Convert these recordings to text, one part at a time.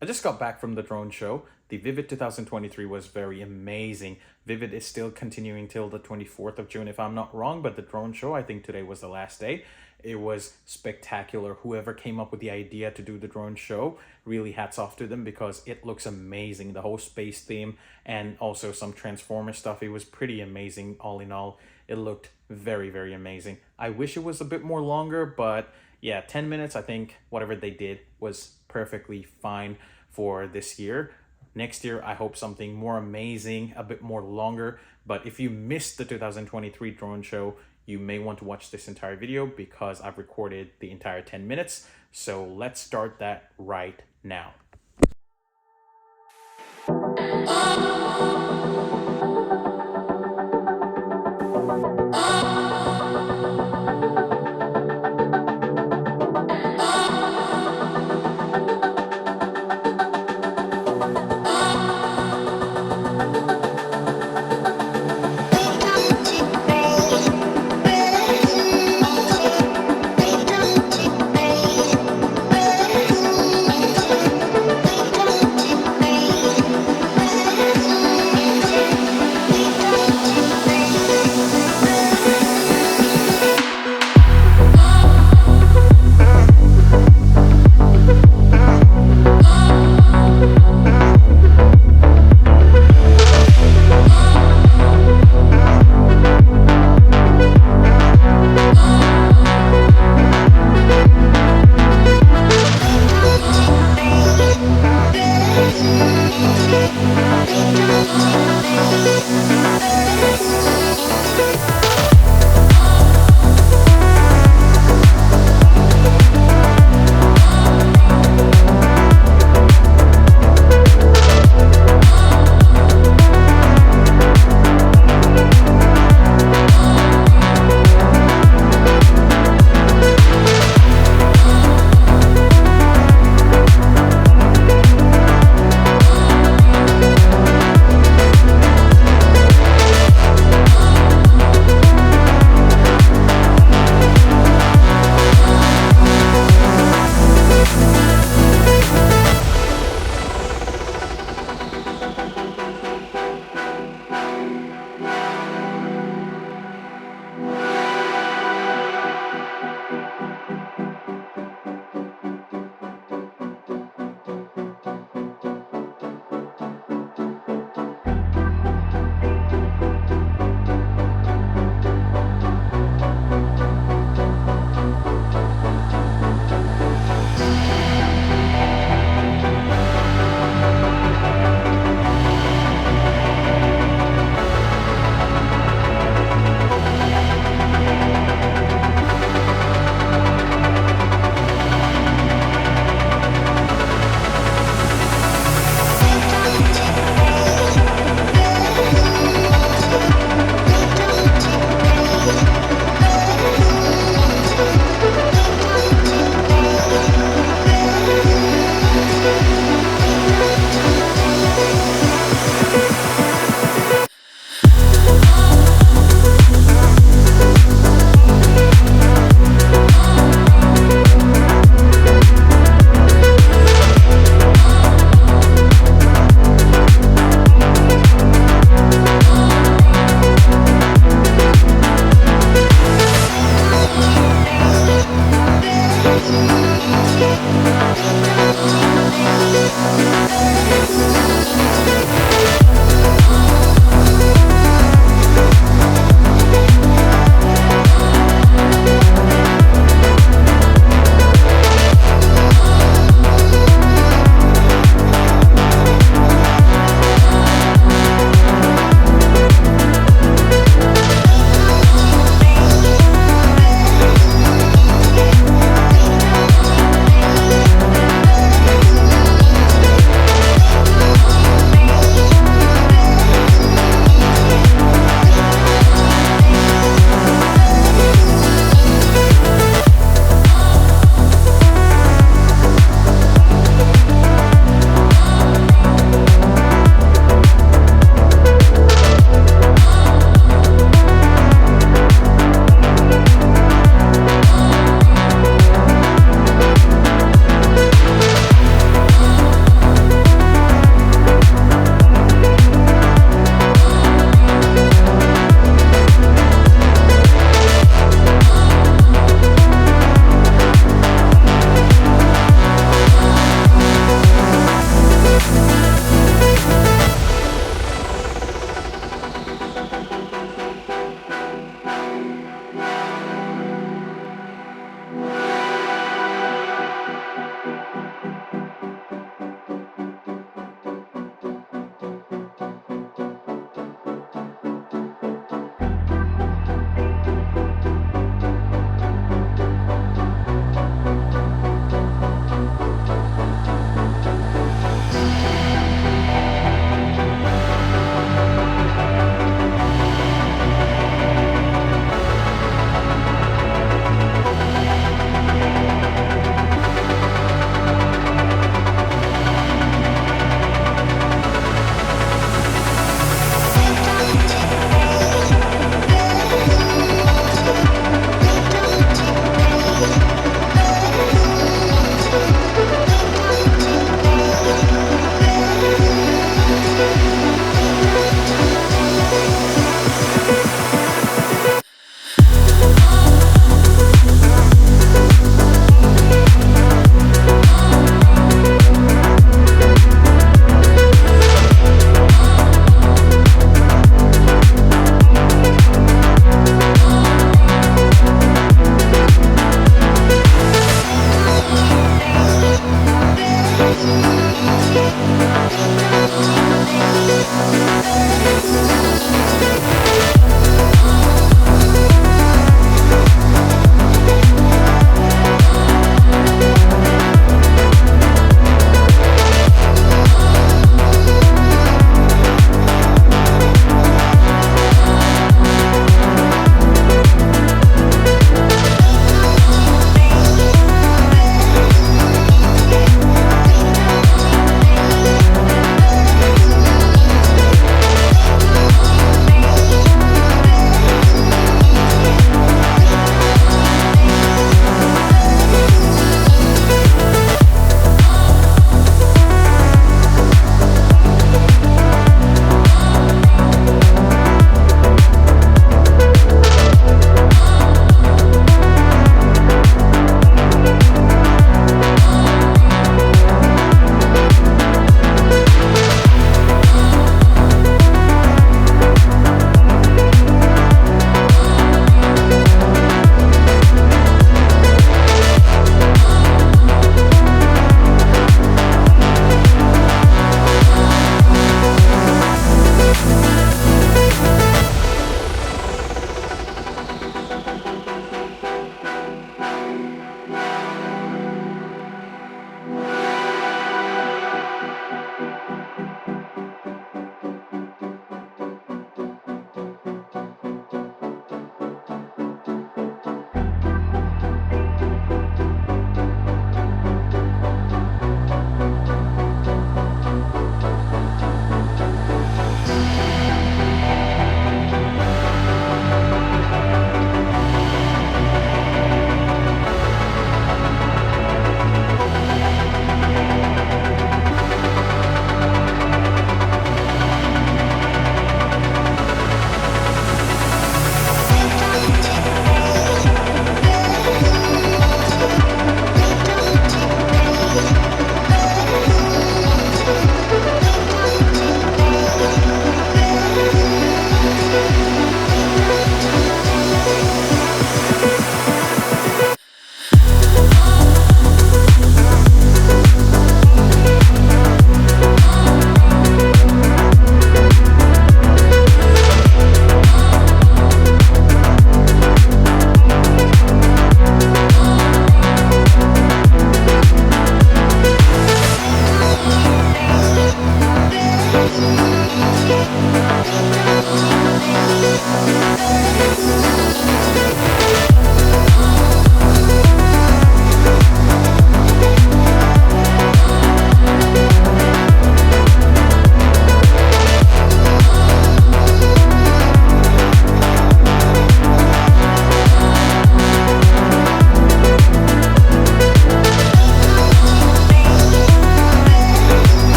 I just got back from the drone show. The Vivid 2023 was very amazing. Vivid is still continuing till the 24th of June, if I'm not wrong, but the drone show, I think today was the last day. It was spectacular. Whoever came up with the idea to do the drone show, really hats off to them because it looks amazing. The whole space theme and also some Transformer stuff. It was pretty amazing all in all. It looked very, very amazing. I wish it was a bit more longer, but yeah, 10 minutes, I think whatever they did was perfectly fine for this year. Next year, I hope something more amazing, a bit more longer. But if you missed the 2023 drone show, you may want to watch this entire video because I've recorded the entire 10 minutes. So let's start that right now.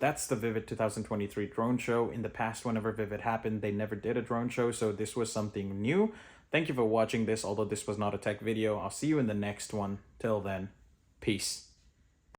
that's the Vivid 2023 drone show. In the past, whenever Vivid happened, they never did a drone show, so this was something new. Thank you for watching this, although this was not a tech video. I'll see you in the next one. Till then, peace.